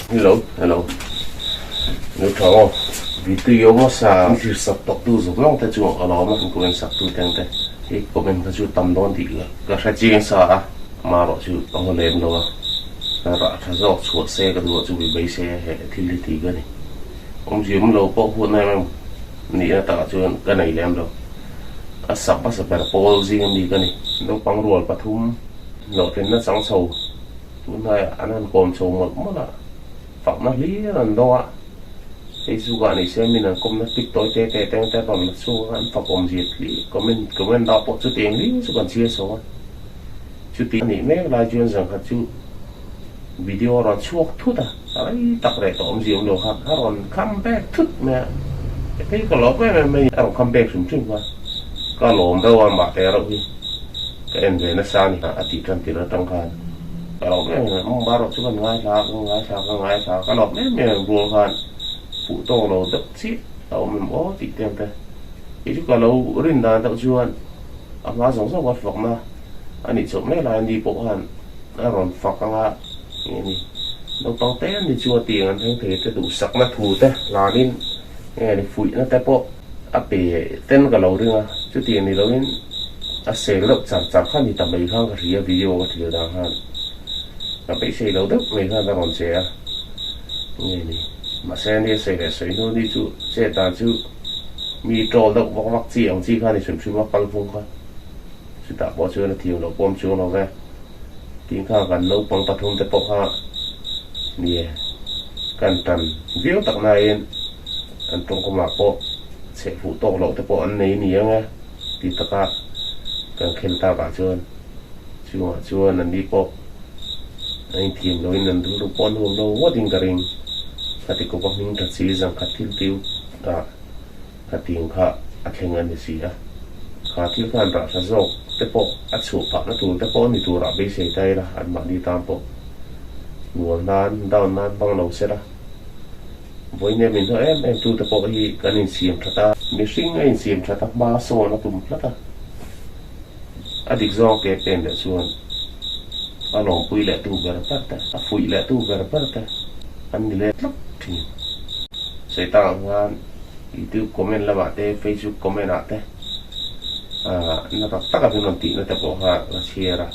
Hello, hello. Nếu thằng video mà sa thì sắp tóc tu rồi long ta chuộng ở đó mà cũng quên sắp tu tiếng thế thì có mình ta chú tâm đón thì cái sai chuyện sa mà rồi chú ông lên đâu à rồi ta dọc chuột xe cái đồ chú bị bay xe hệ thì cái này ông chỉ muốn lâu bao hôm nay mà nị là ta chú cái này làm đâu à sắp phải là Paul gì cái này nó bằng ruột bắt thum nó trên nó sáng sầu hôm nay anh ăn cơm sầu một là phạm nó lý lần đó cái số cái này xem mình là công nó tích tối tê còn số anh phạm công gì lý có mình đọc bộ số tiền lý số còn chia số số tiền này mấy là chuyên rằng hạt chú video rồi chuộc thút đấy tập để tóm gì cũng được hả rồi comeback thút mẹ cái có lỗi với mình ăn comeback sủng chung quá có lỗi đâu mà bảo thế đâu đi cái em về nó sao nhỉ thì nó trong khan kalau memang baru cuma ngai sa kalau memang bukan phụ lo đập xít tàu mình bỏ thì tiền thế thì kalau rinda tàu chuan mà giống sao vật phẩm mà anh đi chụp mấy là anh đi bộ hành nó còn phật là này đâu tao té đi chua tiền anh thấy thế đủ sắc nó thù thế là nên nghe đi phụi nó té bộ bể tên cái lâu nữa chứ tiền thì lâu nên xe cái động chặt khăn thì tầm mấy khăn cái gì video cái thứ đang han là bị xe đầu đất mấy khăn ta còn xe nghe đi mà xe đi xe để xe nó đi chú xe ta chú mi trâu động vóc vóc gì ông gì khăn thì chuẩn mắc băng phun khăn chú ta bỏ chơi là thiếu nó bom chú nó về tiếng khăn gần lâu băng tập trung tới bọc ha nè cần trần viếu tặng này anh trong công lạc bộ sẽ phụ tổ lộ tới bộ anh này nè nghe thì tất cả cần khen ta bảo chưa anh đi bộ anh tìm nói nên đủ con hôm đâu quá tình cảm cái thì có bao nhiêu thật sự rằng cái tiêu cái tiếng khá khen anh gì đó cái tiêu khăn ra sao rồi tới bộ số phạm nó tụi tới bộ thì tụi ra bây giờ đây là anh mà đi tam bộ nguồn nan đào nan bằng đầu xe đó với nhà mình thôi em tụi tới bộ thì cái này xiêm cho ta mình sinh anh xiêm cho ta ba số nó tụm lắm adik zong ke pen de suan along pui le tu berpata fui le tu berpata an le tlok thi sai tang wan youtube comment la ba te facebook comment ate na ta taka bin ti na te ko ha la siera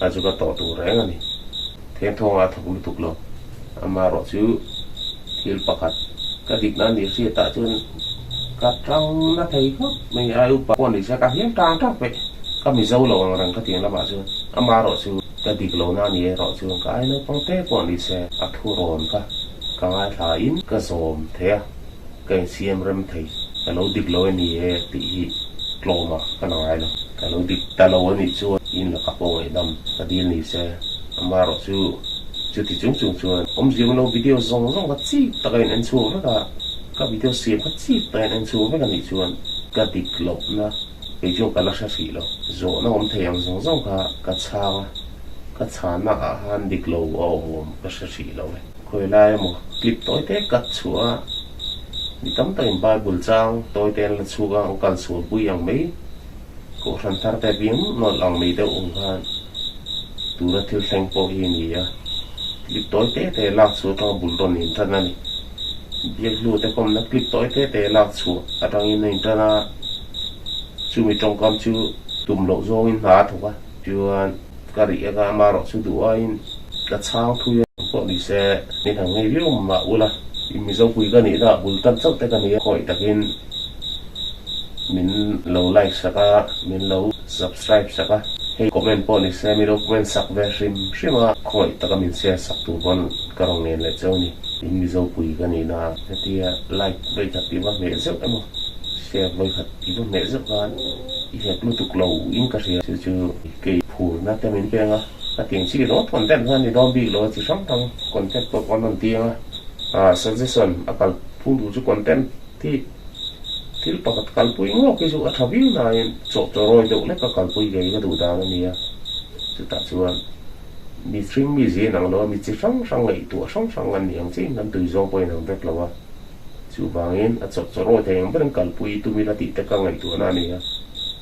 a ju ka to tu re ngani the thong a thuk lu tuk lo ama ro chu thil pakhat ka dik nan ni si ta chun ka trăng na thei khop mai ai upa kon ni sa ka hiam tang tak pe kami dâu lâu rằng cái tiếng là bảo chứ ama rồi chứ cái đi lâu na nhé rồi chứ cái nó phong tế bọn đi xe thu rồn cái ai thà in cái dòm thế cái xiêm râm thấy cái lâu đi lâu nhé thì lâu mà cái nào ai đâu cái lâu đi ta lâu nhé chưa in là các bộ đâm cái đi nhé xe ama rồi chứ thì chúng ông riêng lâu video rong cái gì ta cái anh xuống với cái video xiêm cái gì ta anh xuống với cái nhé chưa cái đi lâu na cái chỗ cái là sao xí lo, rồi nó ông thầy ông giống cái chán nó han địch lâu ông cái sao xí lo vậy, coi lại một clip tối thế cắt xóa, đi tắm tay Bible trang tối tên là xóa ông cần xóa bùi yang mấy, cổ sản thar tay biếng nó lòng mấy đâu ông han, tu ra thiếu sinh po hiền à, clip tối thế là xóa trong bùn đòn hình thân này, biết luôn thế còn nó clip tối thế là xóa, ở trong hình thân là chú mi trong con chú tụm lộ do in há thôi quá chú cái gì cái mà rồi chú đủ anh cái sao thôi bọn đi xe nên thằng này biết mà ula mình dâu quý cái này là bùn tân sốc cái này khỏi đặc biệt mình lâu like saka mình lâu subscribe saka hay comment bọn đi xe mình đâu comment sak về sim mà khỏi tất cả mình share sak tụ bọn cái rong này là châu này mình dâu quý cái này là cái like vậy thật thì vẫn mẹ rất em xe với thật thì vẫn mẹ rất là hiện lúc tục lâu in cái gì chứ cái phủ nó tem mình kia ngà cái tiếng chỉ nó còn tên hơn thì nó bị lo chỉ sống trong còn tên của con tiền suggestion akal phun đủ cho còn tên thì bắt cái bụi ngô cái chỗ thằng biết là chỗ rồi đâu lấy cái bụi cái đủ đào này à chúng ta chưa mi string mi gì nào đó mi chỉ sống ngày tuổi sống ngàn niệm chứ năm từ do quay nào biết là chú vàng in chỗ rồi thì em vẫn cần bụi tụi mi là tịt cái ngày tuổi này à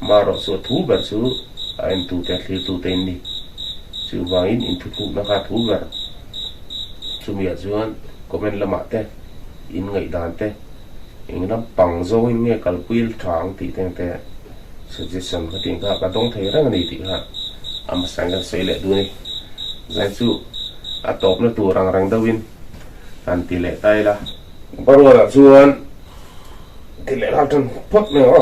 mà rồi số thú vật số anh tụi tên thì tụi tên đi chú vàng in tụi nó khác thú vật chumi chuan comment lama te in ngai dan te ingnam pang zo in nge kalpuil thang ti teng te suggestion ka ting ka dong thei rang ni ti ha am sang ka sei le du ni zai chu a top na tu rang rang dawin an ti le tai la baru la chuan ti le la tan phot me o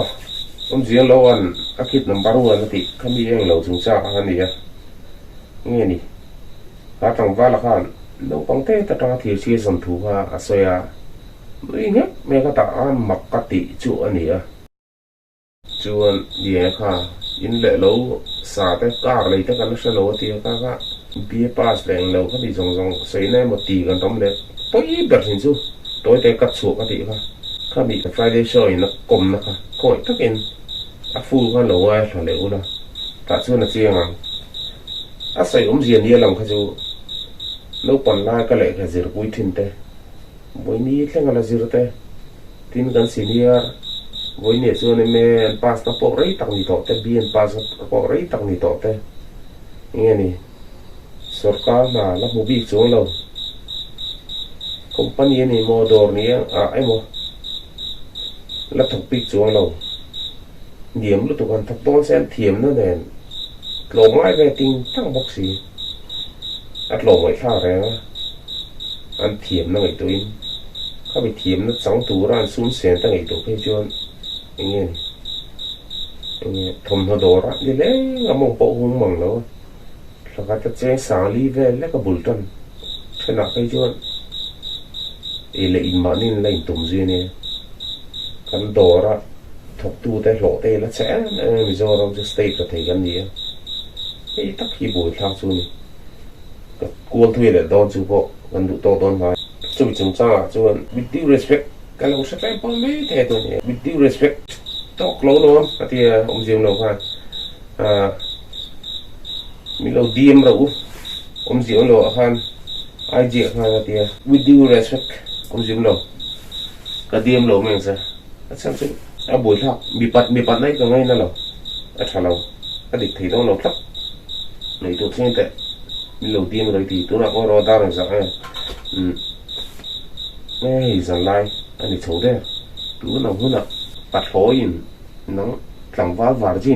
zian lo an akit number 1 ti khami eng lo chung cha ha ni a nge ni ka tang va la khan lo pang te ta ta thi si sam thu ha asoya mới nhất mẹ có ta mặc cái tỷ chủ anh ấy chuan địa kha in lệ lâu xa tới cả lấy tất cả nó sẽ lâu thì các bia pass đèn lâu cái gì rong xây này một tỷ gần tóm đấy tối bật hình chú tối tới cắt xuống cái tỷ kha bị cái Friday show nó cùm nó kha coi tất in full kha lâu ai là liệu là ta chưa là chiang à xây gì đi làm cái chú lâu còn lại cái lệ cái gì cũng tin thế với ní là ngala zirte tin gan senior với ní cho nên men pass nó po rei tang ni to te bien pass po rei tang ni to te nghe ni sarkar na la mu bi cho lo company ni modor ni ai mo la thok pi cho lo điểm lu tu kan thok don sen thiểm nó nè lo mai về tin tăng bốc xì at lo mai tha re an thiểm nó ngai tuin các bị thiểm nó trắng tủ ra xuống sen ta ngai tu phê chuan nghe thầm nó đồ ra đi lấy ngắm một bộ hung mỏng nó là cái chế sáng li về lấy cái bùn trần cái nào phê chuan ý lấy in mà nên lấy tụng duyên nè cái đồ ra thọc tu tay lộ tay nó sẽ bây giờ đâu just stay có thể gần gì cái tắc khi bùi thang xuống cái cuốn thuê để đón chú bộ gần đủ to đón phải chú chúng ta chuan with due respect cái lâu sẽ phải bao mấy thế thôi nhỉ with due respect talk lâu luôn thì ông Diêm lâu ha mình lâu DM lâu ông Diêm lâu han ai diệt ha thì with due respect ông Diêm lâu cái DM lâu mình sẽ xem chứ buổi thọ bị bắt đấy cái ngay nó lâu thà lâu cái địch thì nó lâu thấp lấy tụt trên tệ mình lâu DM rồi thì tôi là có rồi ta rồi sao nghe rằng lai anh đi thấu đây tú nào hơn ạ bắt khói nó làm vá vả gì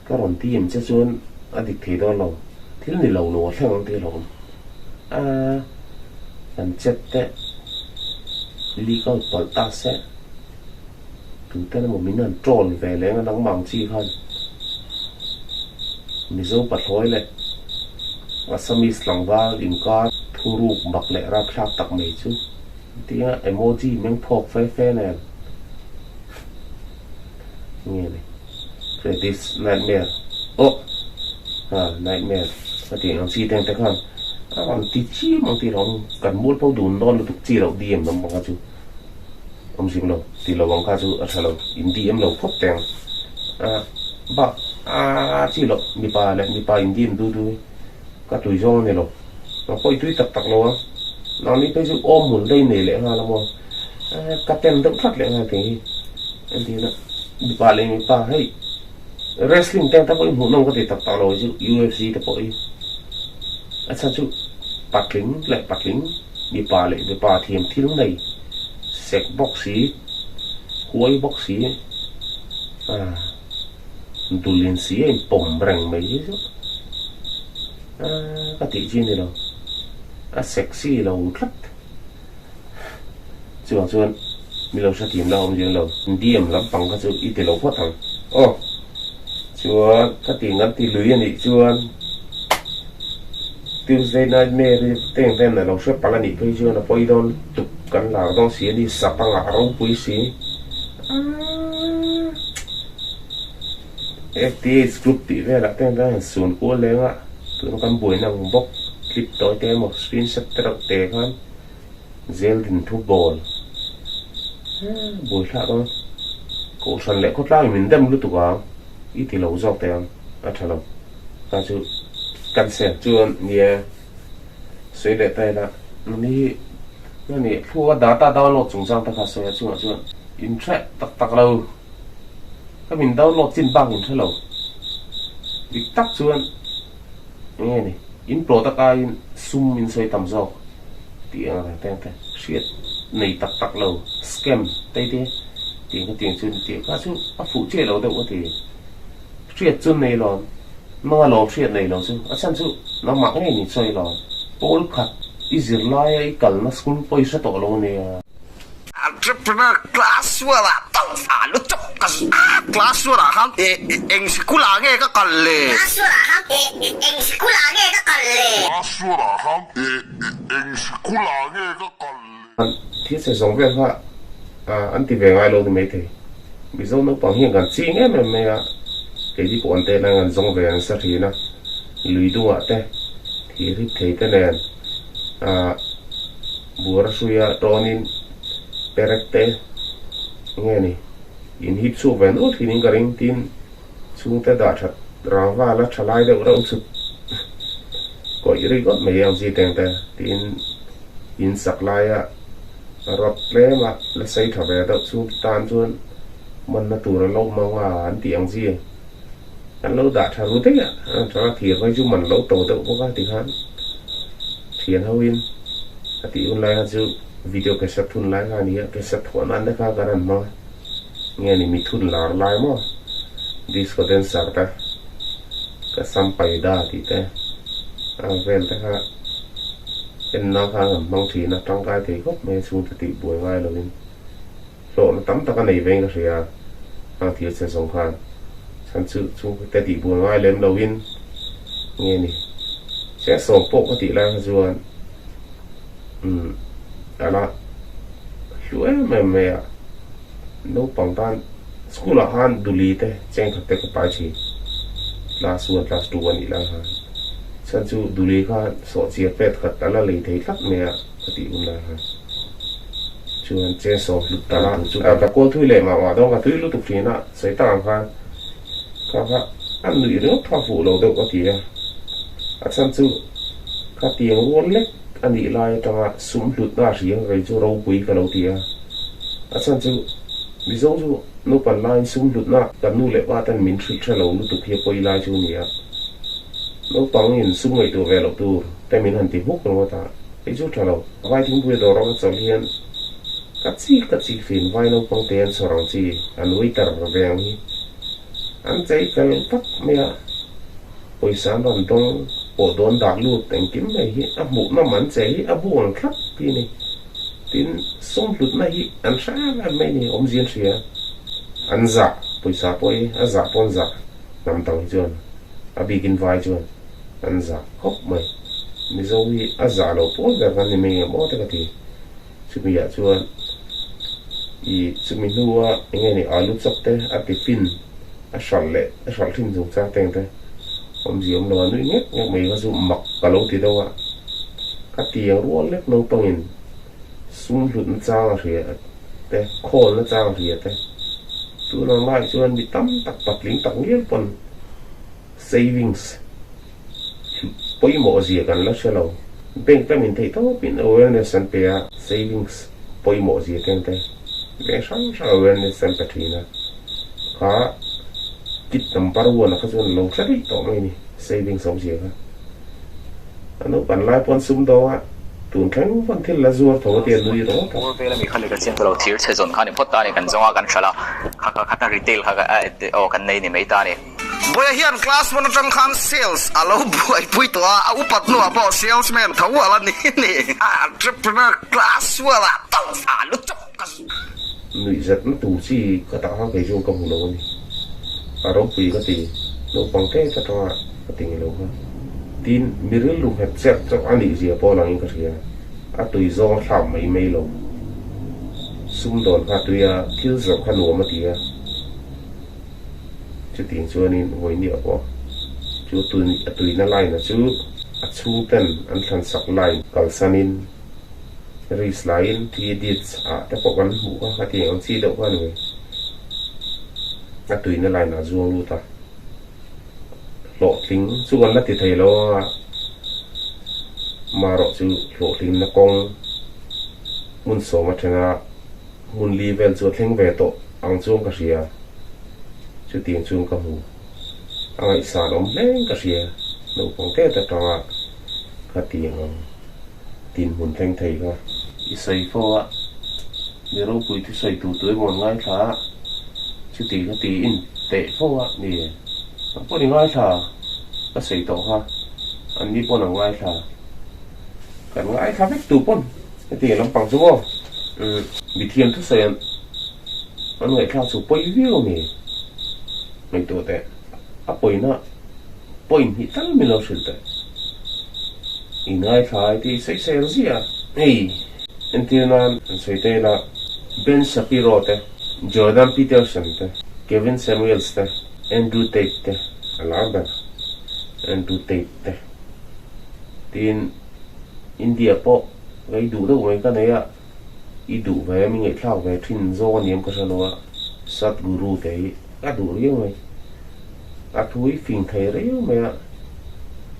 các bọn tìm cho chuan anh đi thấy đó lâu thế là lâu nó theo anh thấy lâu anh chết đấy lý có tỏi ta sẽ từ tên là một miếng ăn tròn về lấy nó đóng bằng chi hơn mình dâu bắt khói lại và sao mình làm vá điểm có thu rụp mặc lệ ra khắp tặng mấy chứ tiếng emoji mình phọc phê này nghe này this nightmare nightmare và tiếng ông si tên thế không còn tí chi mà tí lòng cần mua bao đủ non được chi đầu điểm nó bằng chú ông sim lâu tí lâu bằng cá chú ở sao lâu in điểm lâu phốt tiền chi lâu mi pa in điểm du các tuổi gió này lâu nó coi tuy tặc lâu nó đi cái sự ôm muốn đây này lẽ hoa là mà cắt tên đậm phát lẽ hoa thì em thì nó bị bà lên bị bà hay wrestling tên ta có muốn nông có thể tập tạo rồi chứ UFC ta có sao chứ bạc lính bị bà thì em thi lúc này sẹt bóc xí cuối bóc xí tụ liền xí em bổng rành mấy chứ cái tỷ chi này đâu sexy lâu rất chuan mình lâu sẽ tìm đâu mình lâu điểm lắm bằng cái chữ ít thì lâu phát thằng chuan cái tiền ngắn thì lưới này chuan Tuesday nightmare tên là lâu sẽ bằng anh đi chuan là quay đón tục cắn là đón xí đi sập bằng ngã rong quý xí FTA group tỷ về là tên ra xuân của lên ạ tụi nó căn buổi nào bốc clip tối té một screenshot trọc té con gel đình thu bồn buổi lạ thôi cổ sần lệ cốt lao mình đâm lúc tụi vào ít thì lâu dọc té thà lâu ta chứ căn xe chuan nhẹ suy lệ tay là ni thua đá ta download chúng sang ta khá xe chuan internet tắc lâu cái mình download trên băng mình thấy lâu bị tắc chuan nghe này in pro ta cái zoom in xoay tầm dọc tiếng tên tên shit này tắc lâu scam tây thế tiếng cái tiếng chun tiếng cá chú bắt phụ chế lâu đâu có thể shit chun này lon nó là shit này lâu chú à chăn chú nó mặc cái này chơi lon ball cut Israel cái nó school bơi sẽ tổ lâu này entrepreneur class wala tao phá lúc chọc cái class wala ham em school nghe cái cần lệ class wala ham em school nghe cái cần lệ class wala ham em school nghe cái cần lệ thiết sẽ giống về ha anh thì về ngay lâu thì mấy thế bây giờ nó bằng hiện gần chi nghe mà cái gì của anh tên là gần giống về anh sẽ thì nó lùi đua thế thì thấy cái này bùa ra suy tonin perekte nghe này in hip su về nó thì những cái ring tin xuống tới đã chặt rava là trả lại được đâu chút có ý rồi có mấy ông gì tên tên tin in sạc lại rót lẽ mà là xây thở về đâu xuống tan xuống mình là tụi nó lâu mà hòa anh tiếng gì anh lâu đã trả rút đấy à cho nó thiệt với chú mình lâu tổ tự có cái tiếng hắn thiệt hao in thì online chú video cái set thun lại cái này cái set thuần anh đã khá gần mà nghe này mình thun lại mà disco dancer ta cái sampai dah thì thế về ta ha bên nó khá gần mong thì nó trong cái thì gốc mấy xuống thì buổi ngay rồi rồi nó tắm ta cái này về cái gì thì sẽ sống khan sản xuất xuống cái tỷ buổi ngay lên đầu in nghe này sẽ sống bộ cái tỷ lại rồi là chuối mẹ nó bằng tan school là han duli te cheng khate ko pai chi last 2 1 ila ha san chu duli kha so chi pet khat ala le thei thak me ati unla ha chuan che so lu ta la chu ta ko thui le ma do ka thui lu tu fi na sai ta kha an nui ro tha fu lo do ko ti a san chu ka tiang won lek anh đi lại trong súng lụt ra riêng rồi cho rau quý cái đầu tiên, à sao chứ ví dụ như nó bản lại súng lụt na cần nu lệ ba tan mình suy cho lâu nó tụt hiệp quay lại cho nhỉ, nó bằng nhìn súng người tụi về lâu tụi, tại mình hành tìm hút rồi ta, cái chút cho lâu, vài tiếng buổi đó nó cho liền, cắt chi phim vài nó bằng tiền sau đó chi, anh nuôi tờ về anh thấy cái phát mẹ, buổi sáng đón đông bộ đón đạc luôn thành kiếm này áp bộ nó mắn cháy áp bộ ăn khắp thì này tin sông lụt này ăn sáng là mấy này ông diễn xìa ăn dạ buổi sáng buổi ăn dạ con dạ nằm tầng chuồn bị kinh vai chuồn ăn dạ khóc mày mình dâu đi ăn dạ lâu phố về gần thì mình bỏ cái thì chúng mình giờ chuồn thì chúng mình nuôi anh này alu chọc thế ăn cái fin ăn sỏi fin dùng sao tên thế ông gì ông nói nhất nhưng mấy cái dụng mặc cả lâu thì đâu ạ các tiếng ruộng lép nông tông in sung lụt trang gì thế khô nó trang gì thế tôi nói lại cho anh bị tắm tắc lính tắc nghĩa còn savings bấy mỏ gì gần lắm xe lâu bên ta mình thấy tốt bên awareness and pay savings bấy mỏ gì thế thế bên sáng awareness and pay na khá kit tầm bao nhiêu là cái chuyện lâu rất ít tổ này saving sống gì cả nó bản lại bọn sum đó tuần khánh vẫn thiên là ruột thổ tiền nuôi đó bố về là mình khăn được cái chuyện đầu tiên sẽ dọn khăn phốt ta này cần giống cái sao khăn retail khăn cái này này mấy ta này bữa hiện class 100 khăn sales alo bui to upat no about salesman thấu là nè entrepreneur class wala tao phá lúc chọc cái nuôi rất nó tù chi có tạo cái dùng công lâu này ở đâu quý cái gì nó bằng cái cho cái tình lâu hơn tin miril lu hep set cho anh đi gì bỏ lại cái gì à tùy do làm mấy lâu xung đột và tùy thiếu dầu khăn uống mà thì chứ tiền cho nên ngồi nhiều quá chú tùy nó lại là chú chung tên anh thằng sạc lại còn sanin reslide thì edit cái bộ quần hũ cái tiền ông chi đậu qua người tùy nó lại là ruộng luôn ta lộ tính chú còn đất thì thầy lo mà rõ chú lộ tính nó con muốn số mà thằng muốn level chú thằng về tổ ông chú cái gì chú tiền chú cái hũ ông ấy xả nó lên cái gì nó còn cái ta cho cái tiền tin hun theng thei ka I sei fo a ni ro pui ti sei tu tu mon ngai tha chu ti ka ti in te fo a ni po ni ngai tha ka sei to ha an ni po na ngai tha kan ngai tha vek tu pon cái ti lam pang chu bo bi thiam thu sei an ngai tha chu poi viu ni mai to te a poi na point hi tal mi lo sil te inai thai ti sei sei zia ei entinan sei te na Ben Shapiro te Jordan Peterson te Kevin Samuels te Andrew Tate te alarba Andrew Tate te tin India po gai du đâu mấy cái này à I đủ về mình nghĩ thao về thìn do niệm có sao đó sát guru te à đủ riêng mày à thui phình thầy đấy mày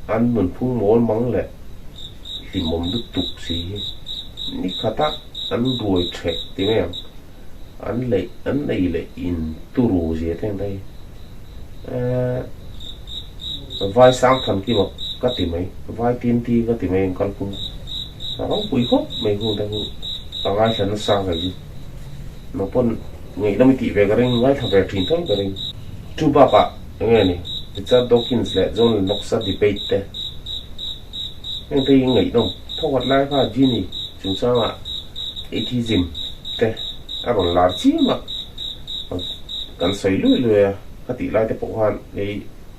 ăn mình phun món mắng lẹ thì mồm đứt tục gì ní khát ăn đuổi trẻ thì mày ăn lấy lệ in tu rù gì thế đây vai sang thằng kia mà cái gì mày vai tiên ti cái gì mày con cũng nó bụi khóc mày cũng đang tao ngay sẽ nó sang cái gì nó pun nghĩ là mình tị về cái rinh ngay thằng về truyền thống cái rinh chú ba nghe này Richard Dawkins lệ John Knox debate te nhưng tôi nghĩ đâu thâu hoạt lại pha gì này chúng sao ạ atheism te à còn là chi mà cần xây lưỡi cái tỷ lệ te bộ hoàn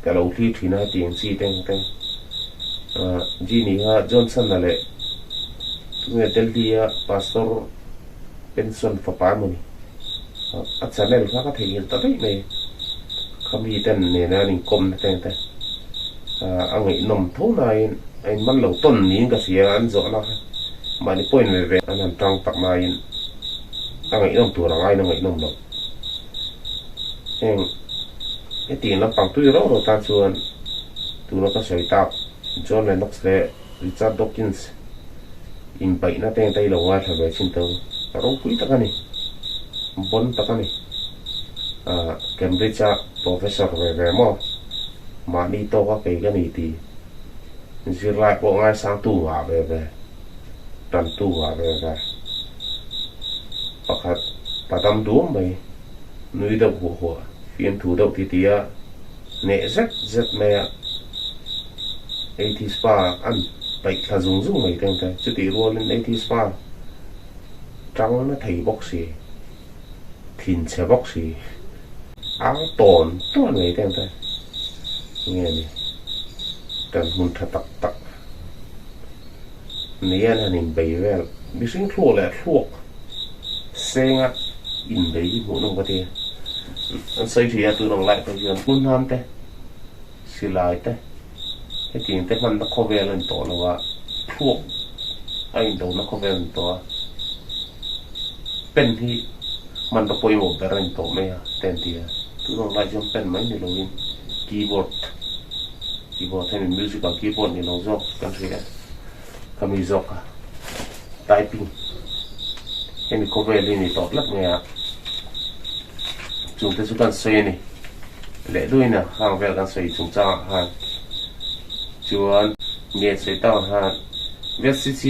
cái đầu tiên thì nó tiền gì te gì này ha Johnson là lệ người Delhi pastor pension for family à channel khác thể hiện tới này không đi tên này là mình công tên tên anh ấy nằm thấu này anh bắt đầu tuần ní cái gì anh rõ nó mà đi point về anh làm trong tập này anh ấy nằm tuổi là ai anh ấy nằm đâu cái tiền nó bằng tuổi đó rồi ta chuan tụi nó có sợi tao John Lennox lệ Richard Dawkins in bảy nó tên tay đầu ngoài về xin tàu rồi quý tất cả này bốn tất cả này Cambridge professor về mà đi to cái này thì chỉ lại bộ ngay sang tu hòa về trần tu hòa về hoặc là tâm đúng mày núi đầu của phiên thủ đầu thì tía nệ rất mẹ ấy thì spa ăn bạch là dùng mày tên thế chứ tí luôn lên ấy thì spa trắng nó thấy bóc xì thìn xe bóc xì áo tổn người tên thế nghe đi trần hôn thật tặc nè là nhìn bày về biết sinh thua là thua xe ngắt in đấy bộ nông có tiền anh xây thì từ nông lại từ giờ phun ham thế xì lại thế cái tiền thế mình nó có về lên tổ là thua anh đâu nó có về lên tổ bên thì mình đã quay một cái lên tổ mày tên thì từ nông lại trong bên mấy người luôn keyboard hay là musical keyboard thì nó dọc cái gì đấy kami dọc typing cái này có về lên thì tốt lắm nghe chúng ta sẽ cần xoay này lẽ đuôi nè hàng về cần xoay chúng ta hàng chuan nghe xoay tao hàng VCC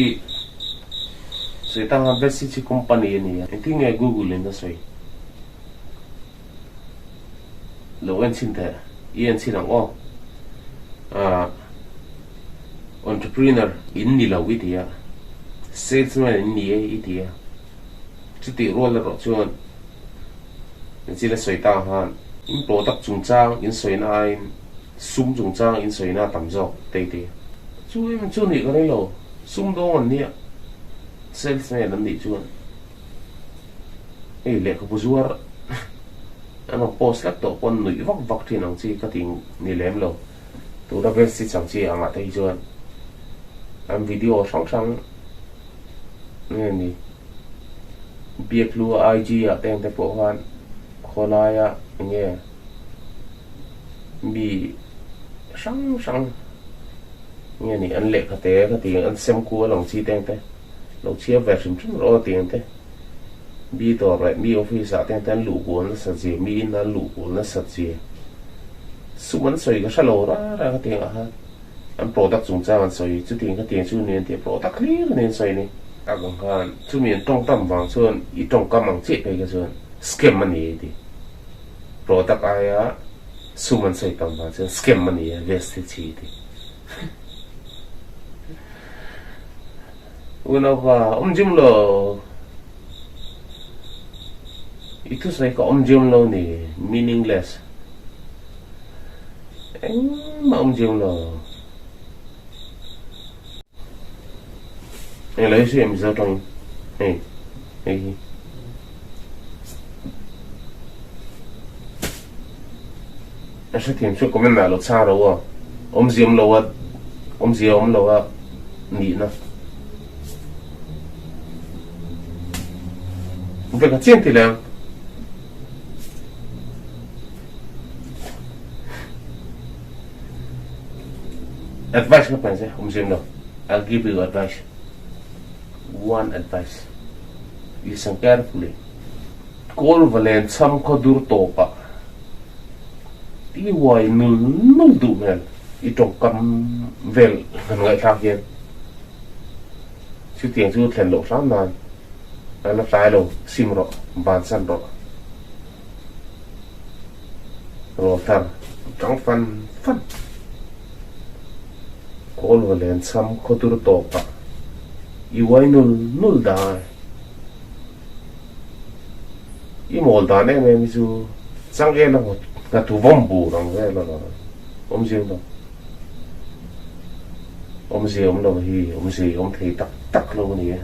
xoay tao hàng VCC company này anh听nghe Google lên nó xoay lâu anh xin thế yên xin làm ô entrepreneur in ni lo witia salesman in ni itia chuti role ro chuan chila soita han in product chung chang in soina in sum chung chang in soina tamzo te te chu em chu ni cái lo sum do on ni salesman an ni chuan ei le ko buzuar ano post lak to pon nui vak thin ang chi ka ting ni lem lo tu da vel si chang chi anga thei chuan am video sang nghe ni biếc lúa IG à tên tại phố hoan kholai à nghe bị sang nghe ni anh lệ cái tiền anh xem cua lòng chi tên thế lòng chia về sum rõ tiền thế bi to lại mi office à tên lũ cuốn nó sạch gì mi nó lũ cuốn nó sạch gì sum anh soi cái salo ra cái tiền à anh product chúng ta anh soi chú tiền cái tiền chú nên thì product clear nên soi này à còn hơn chú miền trong tâm vàng sơn ít trong cam bằng chết cái sơn scam money đi product ai á su mình soi tâm vàng sơn scam money vested chi đi Unava jim lo itu saya ko jim lo ni meaningless mà jim lo lấy gì em giao trong hey anh sẽ tìm chút comment nào lo xa đâu jim lo jim lo nị na về cái chuyện thì là advice các bạn sẽ không xem đâu. I'll give you advice. One advice. Listen carefully. Call valen sam kodur topa. Ti wai nul du mel. Itong kam vel ngai khác hiền. Chú tiền chú thèn lộ sáng nan. Nó trái lô sim rõ bàn săn rõ rồi thằng trong phân call vào lên xăm có tụi tổ pa iwai nul đài i mol đài này mình chú sang cái là một cái tu vong bù rằng cái là diêu đâu diêu đâu hi diêu thấy tắc luôn nè